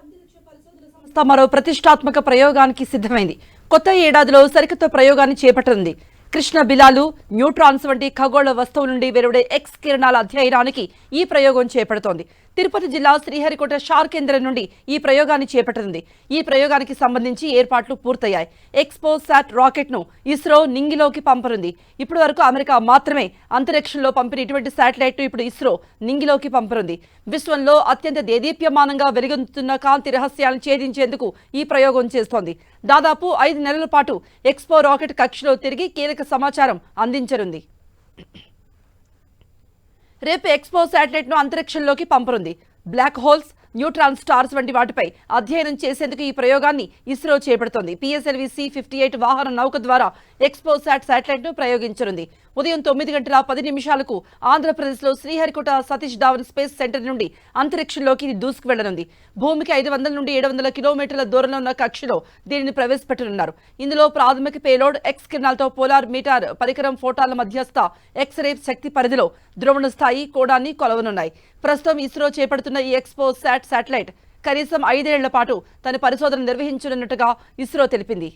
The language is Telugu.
సంస్థ మరో ప్రతిష్టాత్మక ప్రయోగానికి సిద్ధమైంది. కొత్త ఏడాదిలో సరికొత్త ప్రయోగాన్ని చేపట్టనుంది. కృష్ణ బిలాలు, న్యూట్రాన్స్ వంటి ఖగోళ వస్తువుల నుండి వెలువడే ఎక్స్ కిరణాల అధ్యయనానికి ఈ ప్రయోగం చేపడుతోంది. తిరుపతి జిల్లా శ్రీహరికోట షార్ కేంద్రం నుండి ఈ ప్రయోగాన్ని చేపట్టనుంది. ఈ ప్రయోగానికి సంబంధించి ఏర్పాట్లు పూర్తయ్యాయి. ఎక్స్పో శాట్ రాకెట్ ను ఇస్రో నింగిలోకి పంపనుంది. ఇప్పటి వరకు అమెరికా మాత్రమే అంతరిక్షంలో పంపిన ఇటువంటి శాటిలైట్ ను ఇప్పుడు ఇస్రో నింగిలోకి పంపనుంది. విశ్వంలో అత్యంత దేదీప్యమానంగా వెలుగొందుతున్న కాంతి రహస్యాలను ఛేదించేందుకు ఈ ప్రయోగం చేస్తోంది. దాదాపు 5 నెలల పాటు ఎక్స్పో రాకెట్ కక్షలో తిరిగి కీలక సమాచారం అందించనుంది. రేపు ఎక్స్పో శాటిలైట్ ను అంతరిక్షంలోకి పంపనుంది. బ్లాక్ హోల్స్, న్యూట్రాన్ స్టార్స్ వంటి వాటిపై అధ్యయనం చేసేందుకు ఈ ప్రయోగాన్ని ఇస్రో చేపడుతోంది. PSLV C-58 వాహన నౌక ద్వారా ఎక్స్పో శాటిలైట్ ను ప్రయోగించనుంది. ఉదయం 9:10 ఆంధ్రప్రదేశ్లో శ్రీహరికోట సతీష్ ధావన్ స్పేస్ సెంటర్ నుండి అంతరిక్షంలోకి ఇది దూసుకు వెళ్లనుంది. భూమికి 500 నుండి 700 కిలోమీటర్ల దూరంలో ఉన్న కక్షలో దీనిని ప్రవేశపెట్టనున్నారు. ఇందులో ప్రాథమిక పేలోడ్ ఎక్స్ కిరణాలతో పోలార్ మీటర్ పరికరం, ఫోటాన్ల మధ్యస్థ ఎక్స్రే శక్తి పరిధిలో ద్రోవణ స్థాయి కోణాన్ని కొలవనున్నాయి. ప్రస్తుతం ఇస్రో చేపడుతున్న ఈ ఎక్స్పో శాటిలైట్ కనీసం 5 ఏళ్ల పాటు తన పరిశోధన నిర్వహించనున్నట్టుగా ఇస్రో తెలిపింది.